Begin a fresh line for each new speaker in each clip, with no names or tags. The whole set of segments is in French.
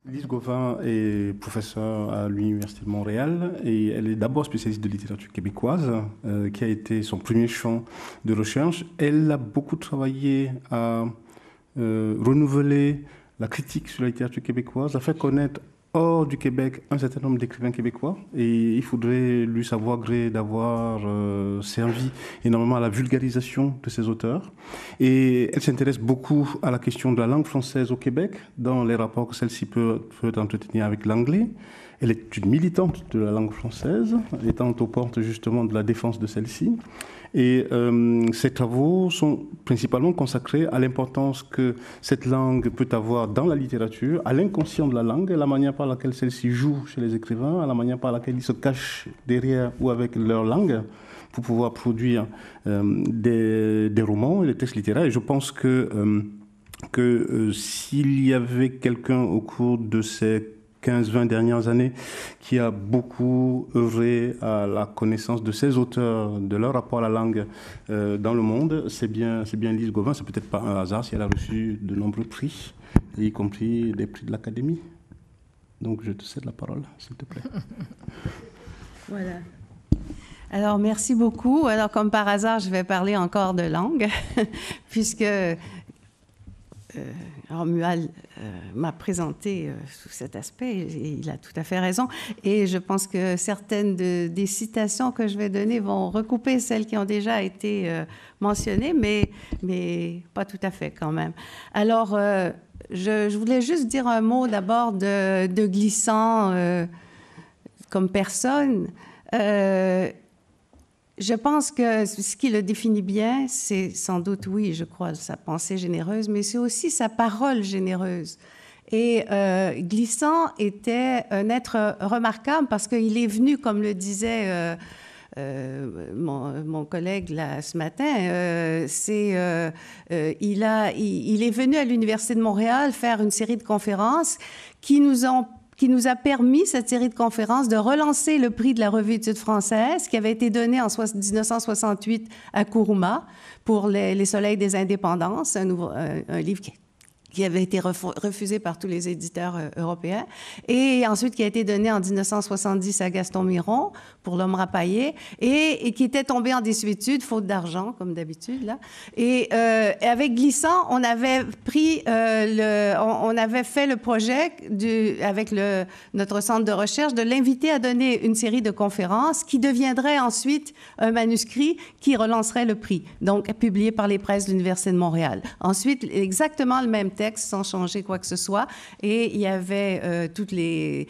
Lise Gauvin est professeure à l'Université de Montréal et elle est d'abord spécialiste de littérature québécoise, qui a été son premier champ de recherche. Elle a beaucoup travaillé à renouveler la critique sur la littérature québécoise, à faire connaître hors du Québec un certain nombre d'écrivains québécois. Et il faudrait lui savoir gré d'avoir servi énormément à la vulgarisation de ces auteurs. Et elle s'intéresse beaucoup à la question de la langue française au Québec, dans les rapports que celle-ci peut entretenir avec l'anglais. Elle est une militante de la langue française, étant aux portes justement de la défense de celle-ci. Et ses travaux sont principalement consacrés à l'importance que cette langue peut avoir dans la littérature, à l'inconscient de la langue, à la manière par laquelle celle-ci joue chez les écrivains, à la manière par laquelle ils se cachent derrière ou avec leur langue pour pouvoir produire des romans et des textes littéraires. Et je pense que s'il y avait quelqu'un au cours de ces 15-20 dernières années, qui a beaucoup œuvré à la connaissance de ces auteurs, de leur rapport à la langue dans le monde, c'est bien Lise Gauvin. C'est peut-être pas un hasard si elle a reçu de nombreux prix, y compris des prix de l'Académie. Donc je te cède la parole, s'il te plaît.
Voilà. Alors, merci beaucoup. Alors, comme par hasard, je vais parler encore de langue, puisque Romuald m'a présenté sous cet aspect, et il a tout à fait raison. Et je pense que certaines des citations que je vais donner vont recouper celles qui ont déjà été mentionnées, mais pas tout à fait quand même. Alors, je voulais juste dire un mot d'abord de Glissant comme personne. Je pense que ce qui le définit bien, c'est sans doute, oui, je crois, sa pensée généreuse, mais c'est aussi sa parole généreuse. Et Glissant était un être remarquable parce qu'il est venu, comme le disait mon collègue là, ce matin, il est venu à l'Université de Montréal faire une série de conférences qui nous a permis, cette série de conférences, de relancer le prix de la Revue d'études françaises qui avait été donné en 1968 à Kuruma pour les Soleils des Indépendances, un livre qui avait été refusé par tous les éditeurs européens, et ensuite qui a été donné en 1970 à Gaston Miron pour L'Homme rapaillé, et qui était tombé en désuétude, faute d'argent, comme d'habitude, là. Et avec Glissant, on avait on avait fait le projet avec notre centre de recherche de l'inviter à donner une série de conférences qui deviendrait ensuite un manuscrit qui relancerait le prix, donc publié par les presses de l'Université de Montréal. Ensuite, exactement le même texte, sans changer quoi que ce soit. Et il y avait toutes les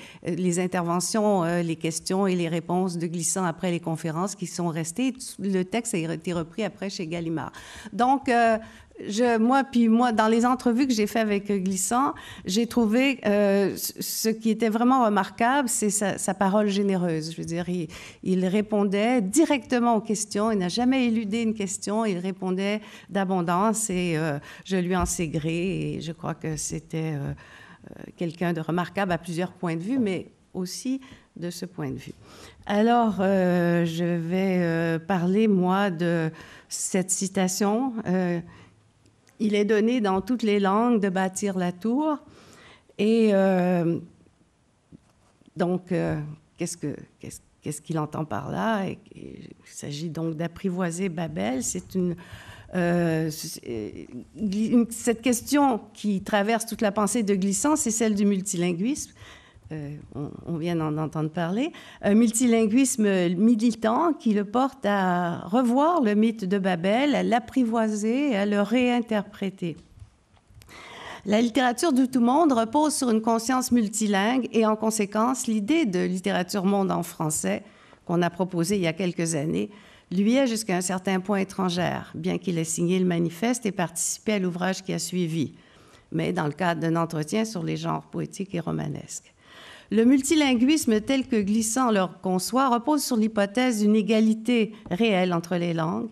interventions, les questions et les réponses de Glissant après les conférences qui sont restées. Le texte a été repris après chez Gallimard. Donc, moi, dans les entrevues que j'ai faites avec Glissant, j'ai trouvé ce qui était vraiment remarquable, c'est sa parole généreuse. Je veux dire, il répondait directement aux questions. Il n'a jamais éludé une question. Il répondait d'abondance et je lui en sais gré. Et je crois que c'était quelqu'un de remarquable à plusieurs points de vue, mais aussi de ce point de vue. Alors, je vais parler, moi, de cette citation. Il est donné dans toutes les langues de bâtir la tour. Et donc, qu'est-ce qu'il entend par là? Il s'agit donc d'apprivoiser Babel. Cette question qui traverse toute la pensée de Glissant, c'est celle du multilinguisme. On vient d'en entendre parler, un multilinguisme militant qui le porte à revoir le mythe de Babel, à l'apprivoiser, à le réinterpréter. La littérature de tout monde repose sur une conscience multilingue et en conséquence, l'idée de littérature monde en français qu'on a proposée il y a quelques années lui est jusqu'à un certain point étrangère, bien qu'il ait signé le manifeste et participé à l'ouvrage qui a suivi, mais dans le cadre d'un entretien sur les genres poétiques et romanesques. Le multilinguisme tel que Glissant le conçoit repose sur l'hypothèse d'une égalité réelle entre les langues.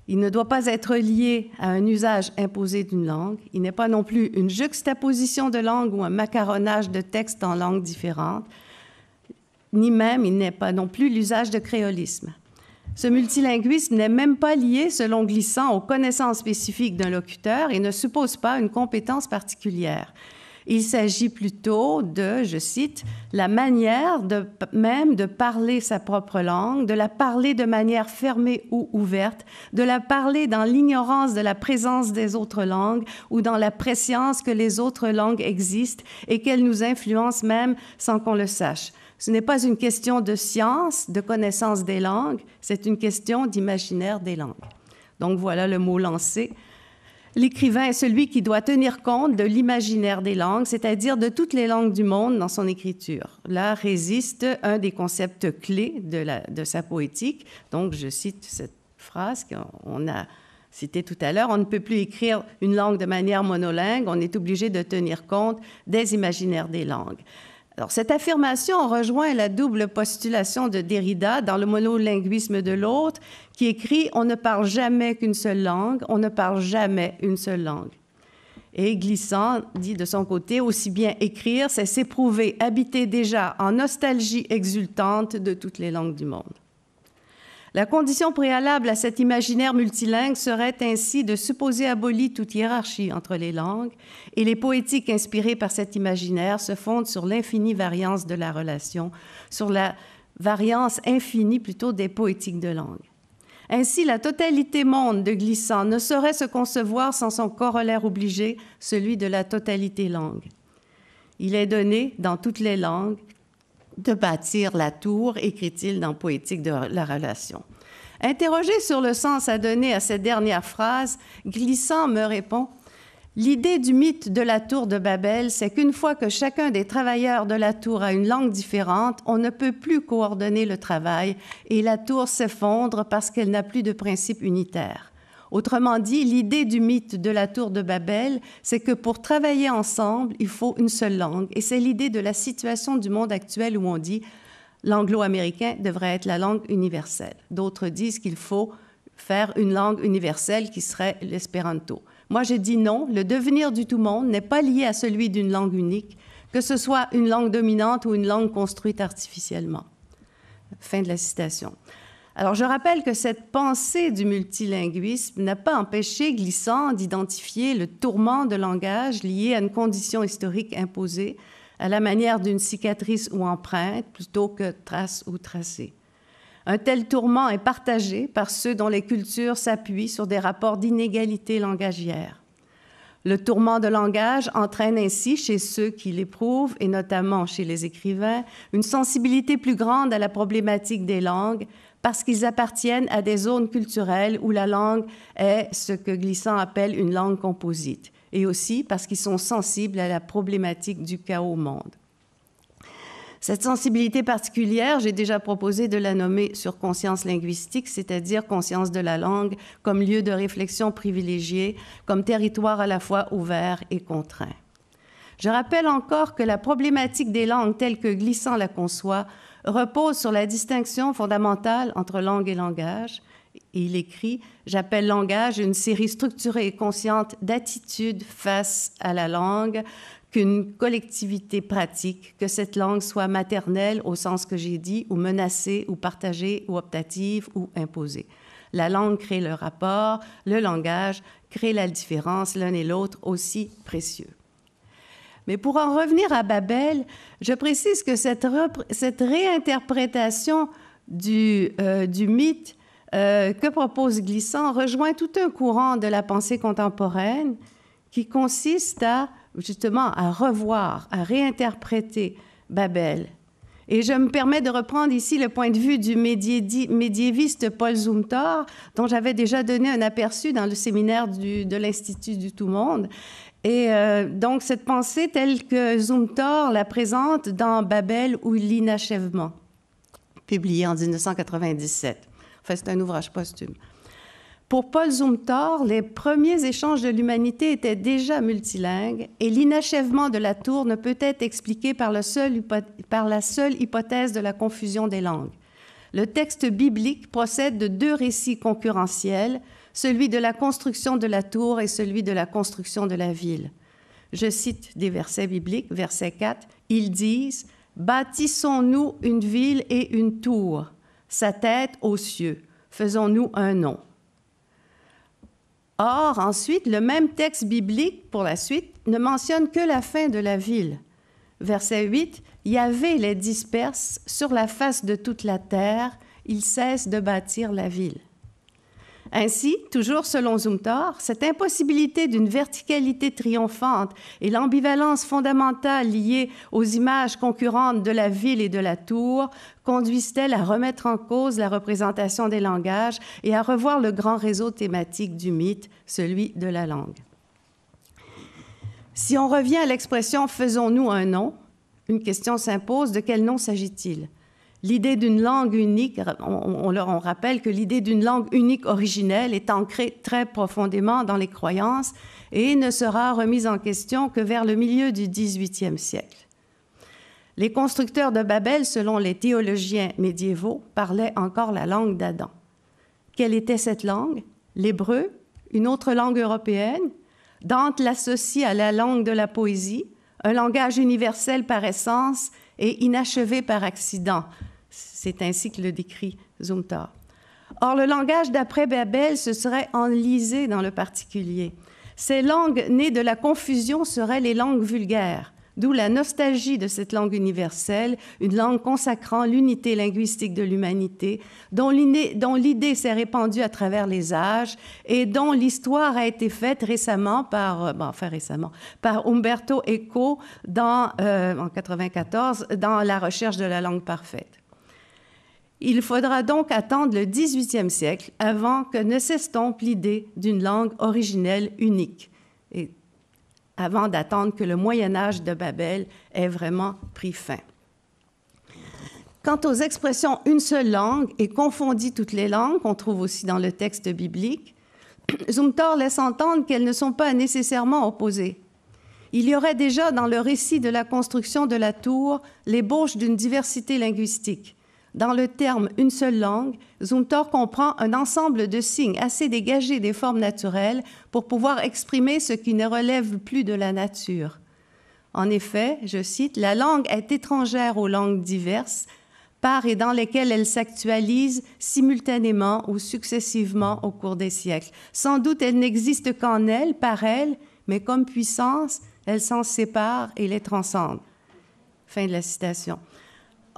Il ne doit pas être lié à un usage imposé d'une langue. Il n'est pas non plus une juxtaposition de langues ou un macaronnage de textes en langues différentes, ni même il n'est pas non plus l'usage de créolisme. Ce multilinguisme n'est même pas lié, selon Glissant, aux connaissances spécifiques d'un locuteur et ne suppose pas une compétence particulière. Il s'agit plutôt de, je cite, la manière même de parler sa propre langue, de la parler de manière fermée ou ouverte, de la parler dans l'ignorance de la présence des autres langues ou dans la prescience que les autres langues existent et qu'elles nous influencent même sans qu'on le sache. Ce n'est pas une question de science, de connaissance des langues, c'est une question d'imaginaire des langues. Donc voilà le mot lancé. L'écrivain est celui qui doit tenir compte de l'imaginaire des langues, c'est-à-dire de toutes les langues du monde dans son écriture. Là résiste un des concepts clés de sa poétique. Donc, je cite cette phrase qu'on a citée tout à l'heure. On ne peut plus écrire une langue de manière monolingue, on est obligé de tenir compte des imaginaires des langues. Alors, cette affirmation rejoint la double postulation de Derrida dans le monolinguisme de l'autre, qui écrit « On ne parle jamais qu'une seule langue, on ne parle jamais une seule langue ». Et Glissant dit de son côté « Aussi bien écrire, c'est s'éprouver, habiter déjà en nostalgie exultante de toutes les langues du monde ». La condition préalable à cet imaginaire multilingue serait ainsi de supposer abolie toute hiérarchie entre les langues, et les poétiques inspirées par cet imaginaire se fondent sur l'infinie variance de la relation, sur la variance infinie plutôt des poétiques de langue. Ainsi, la totalité monde de Glissant ne saurait se concevoir sans son corollaire obligé, celui de la totalité langue. Il est donné, dans toutes les langues, de bâtir la tour, écrit-il dans Poétique de la relation. Interrogé sur le sens à donner à cette dernière phrase, Glissant me répond « L'idée du mythe de la tour de Babel, c'est qu'une fois que chacun des travailleurs de la tour a une langue différente, on ne peut plus coordonner le travail et la tour s'effondre parce qu'elle n'a plus de principe unitaire. Autrement dit, l'idée du mythe de la tour de Babel, c'est que pour travailler ensemble, il faut une seule langue. Et c'est l'idée de la situation du monde actuel où on dit l'anglo-américain devrait être la langue universelle. D'autres disent qu'il faut faire une langue universelle qui serait l'espéranto. Moi, je dis non, le devenir du tout-monde n'est pas lié à celui d'une langue unique, que ce soit une langue dominante ou une langue construite artificiellement. Fin de la citation. Alors, je rappelle que cette pensée du multilinguisme n'a pas empêché Glissant d'identifier le tourment de langage lié à une condition historique imposée, à la manière d'une cicatrice ou empreinte, plutôt que trace ou tracé. Un tel tourment est partagé par ceux dont les cultures s'appuient sur des rapports d'inégalité langagière. Le tourment de langage entraîne ainsi chez ceux qui l'éprouvent, et notamment chez les écrivains, une sensibilité plus grande à la problématique des langues, parce qu'ils appartiennent à des zones culturelles où la langue est ce que Glissant appelle une langue composite, et aussi parce qu'ils sont sensibles à la problématique du chaos au monde. Cette sensibilité particulière, j'ai déjà proposé de la nommer sur conscience linguistique, c'est-à-dire conscience de la langue comme lieu de réflexion privilégié, comme territoire à la fois ouvert et contraint. Je rappelle encore que la problématique des langues telle que Glissant la conçoit repose sur la distinction fondamentale entre langue et langage. Et il écrit « J'appelle langage une série structurée et consciente d'attitudes face à la langue, qu'une collectivité pratique, que cette langue soit maternelle au sens que j'ai dit, ou menacée, ou partagée, ou optative, ou imposée. La langue crée le rapport, le langage crée la différence, l'un et l'autre aussi précieux. » Mais pour en revenir à Babel, je précise que cette réinterprétation du mythe que propose Glissant rejoint tout un courant de la pensée contemporaine qui consiste justement à revoir, à réinterpréter Babel. Et je me permets de reprendre ici le point de vue du médiéviste Paul Zumthor, dont j'avais déjà donné un aperçu dans le séminaire de l'Institut du Tout-Monde. Et donc, cette pensée telle que Zumthor la présente dans Babel ou l'inachèvement, publié en 1997. Enfin, c'est un ouvrage posthume. Pour Paul Zumthor, les premiers échanges de l'humanité étaient déjà multilingues et l'inachèvement de la tour ne peut être expliqué par la seule hypothèse de la confusion des langues. Le texte biblique procède de deux récits concurrentiels, celui de la construction de la tour et celui de la construction de la ville. Je cite des versets bibliques, verset 4, « Ils disent « Bâtissons-nous une ville et une tour, sa tête aux cieux, faisons-nous un nom. » Or, ensuite, le même texte biblique, pour la suite, ne mentionne que la fin de la ville. Verset 8, « Yahvé les disperse sur la face de toute la terre, ils cessent de bâtir la ville. » Ainsi, toujours selon Zumthor, cette impossibilité d'une verticalité triomphante et l'ambivalence fondamentale liée aux images concurrentes de la ville et de la tour conduisent-elles à remettre en cause la représentation des langages et à revoir le grand réseau thématique du mythe, celui de la langue. Si on revient à l'expression « faisons-nous un nom », une question s'impose, de quel nom s'agit-il? L'idée d'une langue unique, on rappelle que l'idée d'une langue unique originelle est ancrée très profondément dans les croyances et ne sera remise en question que vers le milieu du XVIIIe siècle. Les constructeurs de Babel, selon les théologiens médiévaux, parlaient encore la langue d'Adam. Quelle était cette langue? L'hébreu? Une autre langue européenne? Dante l'associe à la langue de la poésie, un langage universel par essence et inachevé par accident. C'est ainsi que le décrit Zumthor. Or, le langage d'après Babel se serait enlisé dans le particulier. Ces langues nées de la confusion seraient les langues vulgaires, d'où la nostalgie de cette langue universelle, une langue consacrant l'unité linguistique de l'humanité, dont l'idée s'est répandue à travers les âges et dont l'histoire a été faite récemment par Umberto Eco en 1994 dans La recherche de la langue parfaite. Il faudra donc attendre le XVIIIe siècle avant que ne s'estompe l'idée d'une langue originelle unique, et avant d'attendre que le Moyen-Âge de Babel ait vraiment pris fin. Quant aux expressions « une seule langue » et « confondit toutes les langues » qu'on trouve aussi dans le texte biblique, Zumthor laisse entendre qu'elles ne sont pas nécessairement opposées. Il y aurait déjà dans le récit de la construction de la tour l'ébauche d'une diversité linguistique. Dans le terme « une seule langue », Zumthor comprend un ensemble de signes assez dégagés des formes naturelles pour pouvoir exprimer ce qui ne relève plus de la nature. En effet, je cite, « La langue est étrangère aux langues diverses, par et dans lesquelles elle s'actualise simultanément ou successivement au cours des siècles. Sans doute, elle n'existe qu'en elle, par elle, mais comme puissance, elle s'en sépare et les transcende. » Fin de la citation.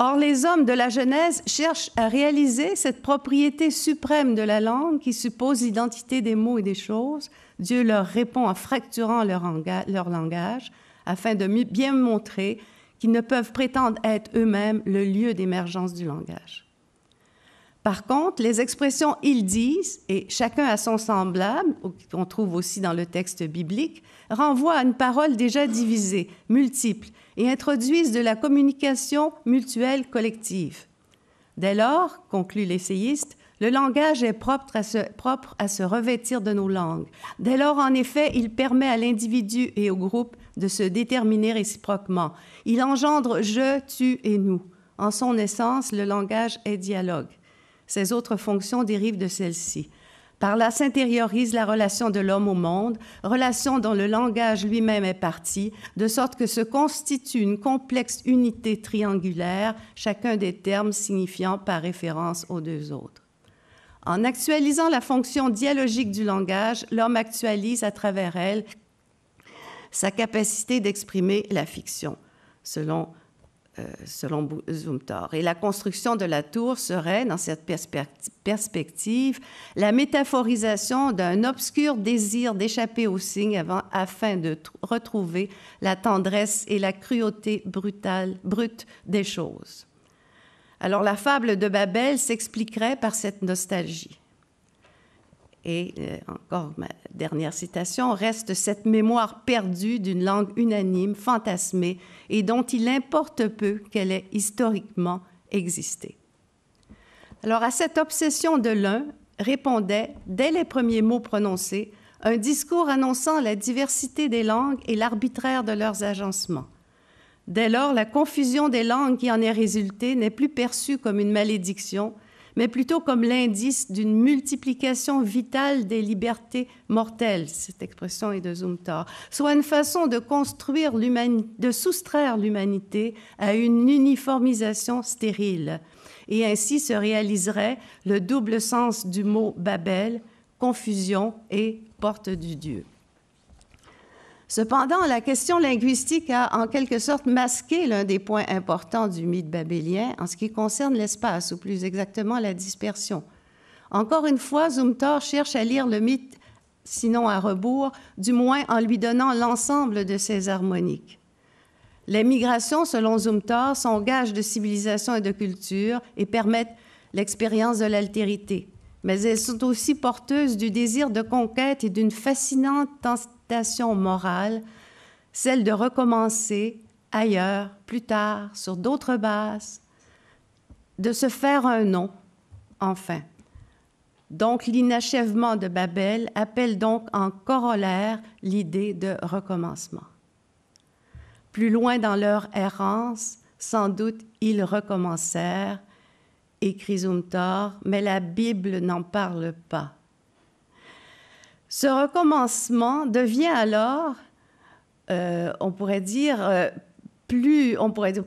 Or, les hommes de la Genèse cherchent à réaliser cette propriété suprême de la langue qui suppose l'identité des mots et des choses. Dieu leur répond en fracturant leur langage afin de bien montrer qu'ils ne peuvent prétendre être eux-mêmes le lieu d'émergence du langage. Par contre, les expressions « ils disent » et « chacun a son semblable » qu'on trouve aussi dans le texte biblique, renvoient à une parole déjà divisée, multiple, et introduisent de la communication mutuelle collective. Dès lors, conclut l'essayiste, le langage est propre à se revêtir de nos langues. Dès lors, en effet, il permet à l'individu et au groupe de se déterminer réciproquement. Il engendre « je »,« tu » et « nous ». En son essence, le langage est dialogue. Ses autres fonctions dérivent de celle-ci. Par là s'intériorise la relation de l'homme au monde, relation dont le langage lui-même est partie, de sorte que se constitue une complexe unité triangulaire, chacun des termes signifiant par référence aux deux autres. En actualisant la fonction dialogique du langage, l'homme actualise à travers elle sa capacité d'exprimer la fiction, selon Zumthor. Et la construction de la tour serait, dans cette perspective, la métaphorisation d'un obscur désir d'échapper aux signes afin de retrouver la tendresse et la cruauté brute des choses. Alors, la fable de Babel s'expliquerait par cette nostalgie. Et encore ma dernière citation, reste cette mémoire perdue d'une langue unanime, fantasmée, et dont il importe peu qu'elle ait historiquement existé. Alors à cette obsession de l'un répondait, dès les premiers mots prononcés, un discours annonçant la diversité des langues et l'arbitraire de leurs agencements. Dès lors, la confusion des langues qui en est résultée n'est plus perçue comme une malédiction, mais plutôt comme l'indice d'une multiplication vitale des libertés mortelles, cette expression est de Zumthor, soit une façon de construire de soustraire l'humanité à une uniformisation stérile. Et ainsi se réaliserait le double sens du mot Babel, confusion et porte du Dieu. Cependant, la question linguistique a en quelque sorte masqué l'un des points importants du mythe babylien en ce qui concerne l'espace, ou plus exactement la dispersion. Encore une fois, Zumthor cherche à lire le mythe, sinon à rebours, du moins en lui donnant l'ensemble de ses harmoniques. Les migrations, selon Zumthor, sont gages de civilisation et de culture et permettent l'expérience de l'altérité. Mais elles sont aussi porteuses du désir de conquête et d'une fascinante tentation morale, celle de recommencer ailleurs, plus tard, sur d'autres bases, de se faire un nom, enfin. Donc, l'inachèvement de Babel appelle donc en corollaire l'idée de recommencement. Plus loin dans leur errance, sans doute, ils recommencèrent, écrit Zumthor, mais la Bible n'en parle pas. Ce recommencement devient alors, on pourrait dire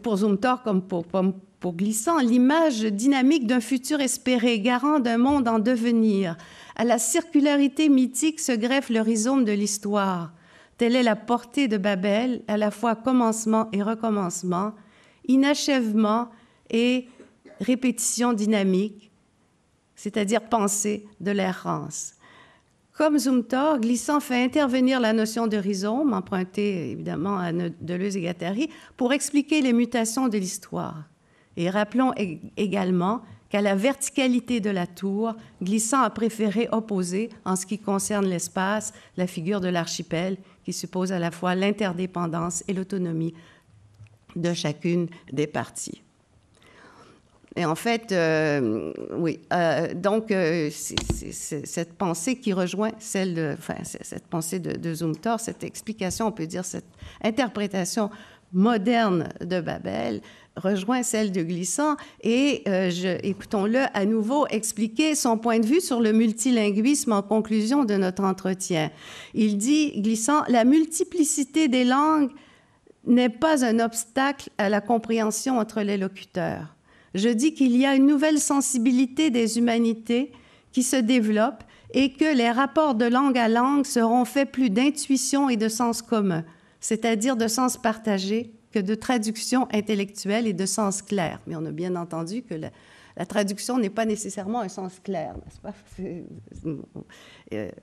pour Zumthor comme pour Glissant, l'image dynamique d'un futur espéré, garant d'un monde en devenir. À la circularité mythique se greffe le rhizome de l'histoire. Telle est la portée de Babel, à la fois commencement et recommencement, inachèvement et répétition dynamique, c'est-à-dire pensée de l'errance. Comme Zumthor, Glissant fait intervenir la notion de rhizome, empruntée évidemment à Deleuze et Guattari, pour expliquer les mutations de l'histoire. Et rappelons également qu'à la verticalité de la tour, Glissant a préféré opposer, en ce qui concerne l'espace, la figure de l'archipel, qui suppose à la fois l'interdépendance et l'autonomie de chacune des parties. Et en fait, c'est cette pensée qui rejoint cette pensée de Zumthor, cette explication, on peut dire cette interprétation moderne de Babel, rejoint celle de Glissant. Et écoutons-le à nouveau expliquer son point de vue sur le multilinguisme en conclusion de notre entretien. Il dit, Glissant, « La multiplicité des langues n'est pas un obstacle à la compréhension entre les locuteurs. Je dis qu'il y a une nouvelle sensibilité des humanités qui se développe et que les rapports de langue à langue seront faits plus d'intuition et de sens commun, c'est-à-dire de sens partagé, que de traduction intellectuelle et de sens clair. » Mais on a bien entendu que la traduction n'est pas nécessairement un sens clair, n'est-ce pas?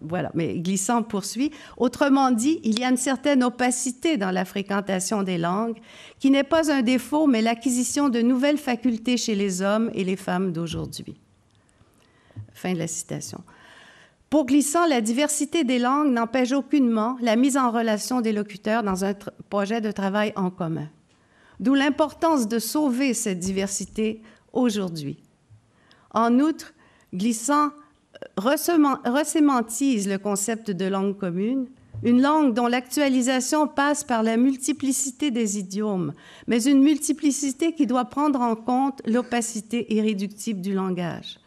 Voilà, mais Glissant poursuit. Autrement dit, il y a une certaine opacité dans la fréquentation des langues, qui n'est pas un défaut, mais l'acquisition de nouvelles facultés chez les hommes et les femmes d'aujourd'hui. Fin de la citation. Pour Glissant, la diversité des langues n'empêche aucunement la mise en relation des locuteurs dans un projet de travail en commun. D'où l'importance de sauver cette diversité aujourd'hui. En outre, Glissant resémantise le concept de langue commune, une langue dont l'actualisation passe par la multiplicité des idiomes, mais une multiplicité qui doit prendre en compte l'opacité irréductible du langage.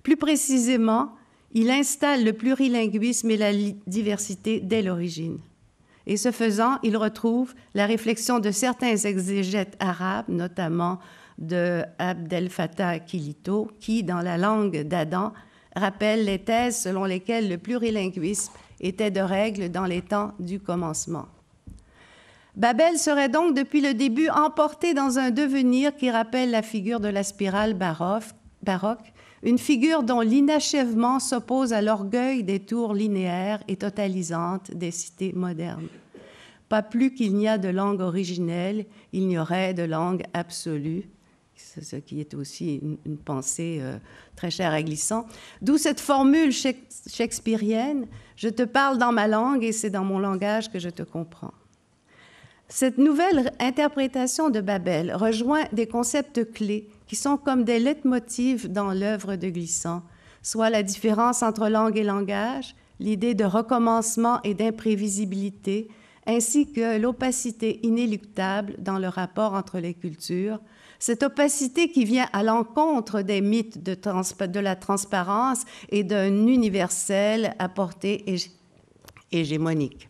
Plus précisément, il installe le plurilinguisme et la diversité dès l'origine. Et ce faisant, il retrouve la réflexion de certains exégètes arabes, notamment de Abdel Fattah Kilito, qui, dans la langue d'Adam, rappelle les thèses selon lesquelles le plurilinguisme était de règle dans les temps du commencement. Babel serait donc depuis le début emporté dans un devenir qui rappelle la figure de la spirale baroque, une figure dont l'inachèvement s'oppose à l'orgueil des tours linéaires et totalisantes des cités modernes. Pas plus qu'il n'y a de langue originelle, il n'y aurait de langue absolue, c'est ce qui est aussi une pensée très chère à Glissant. D'où cette formule shakespearienne, « Je te parle dans ma langue et c'est dans mon langage que je te comprends ». Cette nouvelle interprétation de Babel rejoint des concepts clés qui sont comme des leitmotivs dans l'œuvre de Glissant, soit la différence entre langue et langage, l'idée de recommencement et d'imprévisibilité, ainsi que l'opacité inéluctable dans le rapport entre les cultures, cette opacité qui vient à l'encontre des mythes de la transparence et d'un universel à portée hégémonique.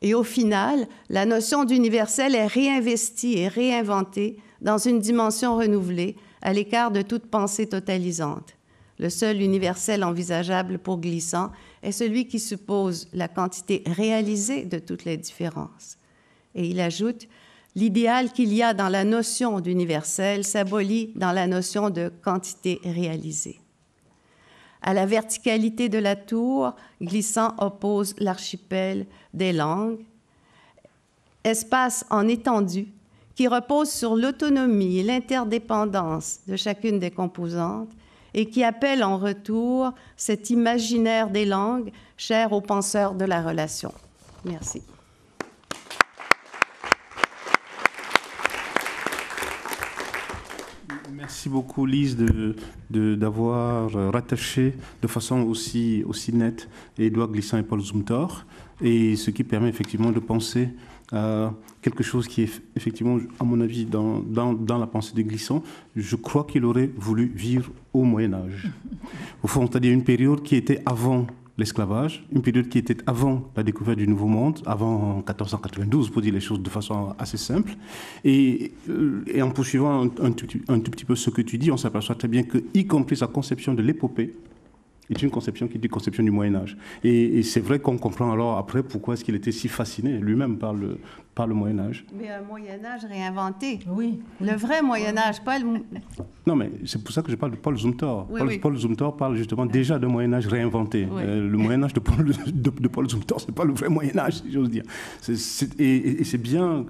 Et au final, la notion d'universel est réinvestie et réinventée dans une dimension renouvelée, à l'écart de toute pensée totalisante. Le seul universel envisageable pour Glissant est celui qui suppose la quantité réalisée de toutes les différences. Et il ajoute « L'idéal qu'il y a dans la notion d'universel s'abolit dans la notion de quantité réalisée. » À la verticalité de la tour, Glissant oppose l'archipel des langues, espace en étendue qui repose sur l'autonomie et l'interdépendance de chacune des composantes et qui appelle en retour cet imaginaire des langues cher aux penseurs de la relation. Merci.
Merci beaucoup, Lise, d'avoir rattaché de façon aussi nette Édouard Glissant et Paul Zumthor, et ce qui permet effectivement de penser à quelque chose qui est effectivement, à mon avis, dans la pensée de Glissant. Je crois qu'il aurait voulu vivre au Moyen-Âge. Au fond, c'est-à-dire une période qui était avant l'esclavage, une période qui était avant la découverte du Nouveau Monde, avant 1492, pour dire les choses de façon assez simple. Et en poursuivant un tout petit peu ce que tu dis, on s'aperçoit très bien que, y compris sa conception de l'épopée, est une conception qui est une conception du Moyen-Âge. Et c'est vrai qu'on comprend alors après pourquoi est-ce qu'il était si fasciné lui-même par le Moyen-Âge.
Mais un Moyen-Âge réinventé.
Oui.
Le vrai Moyen-Âge, pas le...
Non, mais c'est pour ça que je parle de Paul Zumthor.
Oui,
Paul Zumthor parle justement déjà de Moyen-Âge réinventé.
Oui.
Le Moyen-Âge de Paul Zumthor, c'est pas le vrai Moyen-Âge, si j'ose dire. Et c'est bien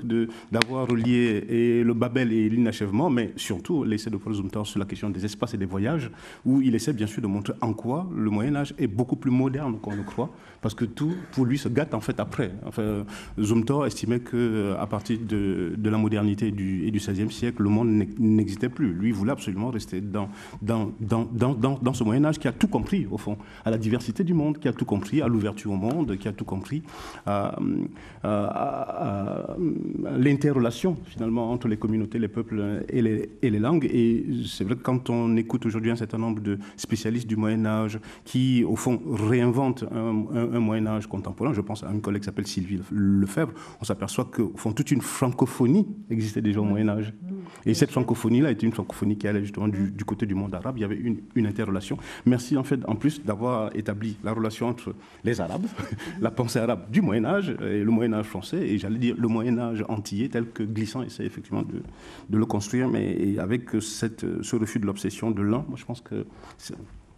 d'avoir relié et le Babel et l'inachèvement, mais surtout l'essai de Paul Zumthor sur la question des espaces et des voyages, où il essaie bien sûr de montrer en quoi le Moyen-Âge est beaucoup plus moderne qu'on le croit, parce que tout, pour lui, se gâte en fait après. Enfin, Zumthor estimait qu'à partir de la modernité et du XVIe siècle, le monde n'existait plus. Lui, il voulait absolument rester dans ce Moyen-Âge qui a tout compris, au fond, à la diversité du monde, qui a tout compris à l'ouverture au monde, qui a tout compris à l'interrelation, finalement, entre les communautés, les peuples et les langues. Et c'est vrai que quand on écoute aujourd'hui un certain nombre de spécialistes du Moyen-Âge qui, au fond, réinventent un Moyen-Âge contemporain, je pense à une collègue qui s'appelle Sylvie Lefebvre, on s'aperçoit qu'au fond, toute une francophonie existait déjà au Moyen-Âge. Et cette francophonie-là était une francophonie qui allait justement du côté du monde arabe. Il y avait une interrelation. Merci en fait, en plus, d'avoir établi la relation entre les Arabes, la pensée arabe du Moyen-Âge et le Moyen-Âge français, et j'allais dire le Moyen-Âge antillais, tel que Glissant essaie effectivement de le construire, mais avec ce refus de l'obsession de l'un, moi je pense que...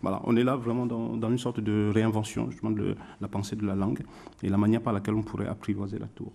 Voilà, on est là vraiment dans une sorte de réinvention justement de la pensée de la langue et la manière par laquelle on pourrait apprivoiser la tour.